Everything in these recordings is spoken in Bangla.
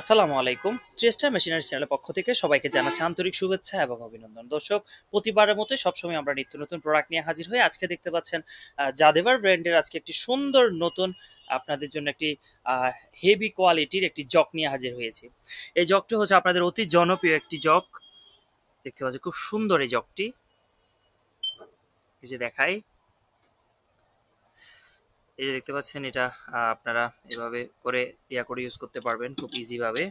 আসসালামু আলাইকুম। ট্রিস্টার মেশিনারিজ চ্যানেলের পক্ষ থেকে সবাইকে জানাচ্ছি আন্তরিক শুভেচ্ছা এবং অভিনন্দন। দর্শক, প্রতিবারের মতোই সবসময় আমরা নিত্য নতুন প্রোডাক্ট নিয়ে হাজির হই। আজকে দেখতে পাচ্ছেন জাদেভার ব্র্যান্ডের আজকে একটি সুন্দর নতুন আপনাদের জন্য একটি হেভি কোয়ালিটির একটি জক নিয়ে হাজির হয়েছি। এই জকটি হচ্ছে আপনাদের অতি জনপ্রিয় একটি জক। দেখতে পাচ্ছেন খুব সুন্দর এই জকটি। এই যে দেখাই, এই যে দেখতে পাচ্ছেন এটা আপনারা এভাবে করে করে ইউজ করতে পারবেন খুব ইজি ভাবে।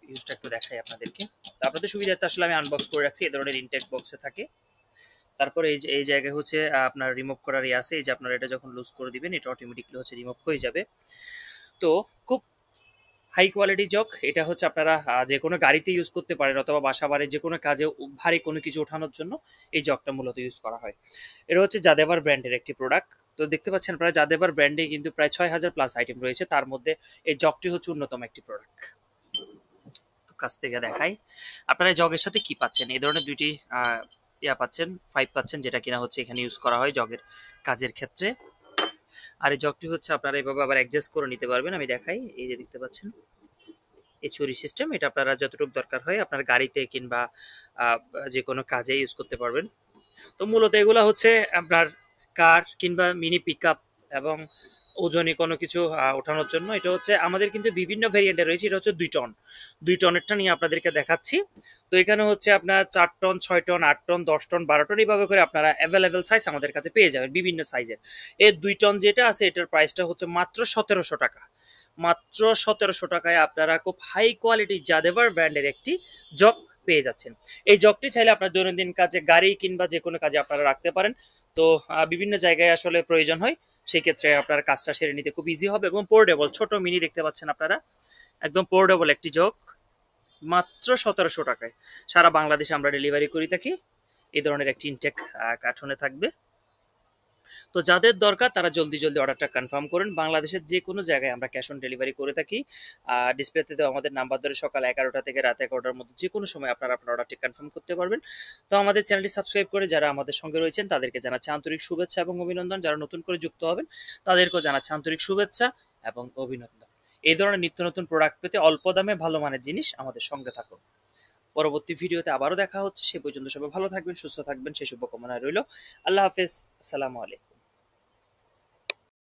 ইউজটা একটু দেখাই আপনাদেরকে। তো আপনাদের সুবিধার্থে আসলে আমি আনবক্স করে রাখছি, এই ধরনের ইনটেক বক্সে থাকে। তারপরে এই জায়গায় হচ্ছে আপনার রিমুভ করার আছে। এই যে আপনারা এটা যখন লুজ করে দিবেন এটা অটোমেটিকলি হচ্ছে রিমুভ হয়ে যাবে। তো খুব হাই কোয়ালিটি জগ। এটা হচ্ছে আপনারা যে কোনো গাড়িতে ইউজ করতে পারেন অথবা বাসা বাড়ির যে কোনো কাজে ভারী কোনো কিছু ওঠানোর জন্য এই জগটা মূলত ইউজ করা হয়। এটা হচ্ছে জাদেভার ব্র্যান্ডের একটি প্রোডাক্ট। তো দেখতে পাচ্ছেন আপনারা জাদেভার ব্র্যান্ডে কিন্তু প্রায় ৬,০০০ প্লাস আইটেম রয়েছে, তার মধ্যে এই জগটি হচ্ছে অন্যতম একটি প্রোডাক্ট। কাছ থেকে দেখাই, আপনারা জগের সাথে কি পাচ্ছেন, এই ধরনের দুইটি পাচ্ছেন, পাইপ পাচ্ছেন, যেটা কিনা হচ্ছে এখানে ইউজ করা হয় জগের কাজের ক্ষেত্রে। আর এই জগটি হচ্ছে আপনারা এভাবে আবার অ্যাডজাস্ট করে নিতে পারবেন। আমি দেখাই, এই যে দেখতে পাচ্ছেন এই ছুরি সিস্টেম, এটা আপনারা যতটুকু দরকার হয় আপনার গাড়িতে কিংবা যে কোনো কাজে ইউজ করতে পারবেন। তো মূলত এগুলো হচ্ছে আপনার কার কিংবা মিনি পিকআপ এবং ওজনে কোনো কিছু ওঠানোর জন্য। এটা হচ্ছে আমাদের কিন্তু বিভিন্ন ভেরিয়েন্টে রয়েছে। এটা হচ্ছে 2 টন, 2 টনেরটা নিয়ে আপনাদেরকে দেখাচ্ছি। তো এখানে হচ্ছে আপনার 4 ton, 6 ton, 8 ton, 10 ton, 12 ton এইভাবে করে আপনারা অ্যাভেলেবেল সাইজ আমাদের কাছে পেয়ে যাবেন বিভিন্ন সাইজের। এই 2 টন যেটা আছে এটার প্রাইসটা হচ্ছে মাত্র ১৭০০ টাকা। মাত্র ১৭০০ টাকায় আপনারা খুব হাই কোয়ালিটি জাদেভার ব্র্যান্ডের একটি জগ পেয়ে যাচ্ছেন। এই জগটি চাইলে আপনার দৈনন্দিন কাজে গাড়ি কিংবা যে কোনো কাজে আপনারা রাখতে পারেন। তো বিভিন্ন জায়গায় আসলে প্রয়োজন হয়, সেই ক্ষেত্রে আপনার কাজটা সেরে নিতে খুব ইজি হবে এবং পোর্টেবল ছোট মিনি দেখতে পাচ্ছেন আপনারা, একদম পোর্টেবল একটি জগ মাত্র ১৭০০ টাকায় সারা বাংলাদেশে আমরা ডেলিভারি করে থাকি। এই ধরনের একটি ইনটেক কার্টুনে থাকবে। তো যাদের দরকার তারা জলদি জলদি অর্ডারটা কনফার্ম করুন। বাংলাদেশের যে কোনো জায়গায় আমরা ক্যাশ অন ডেলিভারি করে থাকি। ডিসপ্লেতে দেওয়া আমাদের নাম্বার ধরে সকাল ১১টা থেকে রাত ১১টার মধ্যে যে কোনো সময় আপনারা আপনার অর্ডারটি কনফার্ম করতে পারবেন। তো আমাদের চ্যানেলটি সাবস্ক্রাইব করে যারা আমাদের সঙ্গে রয়েছেন তাদেরকে জানাচ্ছি আন্তরিক শুভেচ্ছা এবং অভিনন্দন। যারা নতুন করে যুক্ত হবেন তাদেরকেও জানাচ্ছি আন্তরিক শুভেচ্ছা এবং অভিনন্দন। এই ধরনের নিত্য নতুন প্রোডাক্ট পেতে অল্প দামে ভালো মানের জিনিস আমাদের সঙ্গে থাকুন। পরবর্তী ভিডিওতে আবারও দেখা হচ্ছে, সে পর্যন্ত সবাই ভালো থাকবেন, সুস্থ থাকবেন, সেই শুভকামনা রইল। আল্লাহ হাফেজ, আসসালামু আলাইকুম।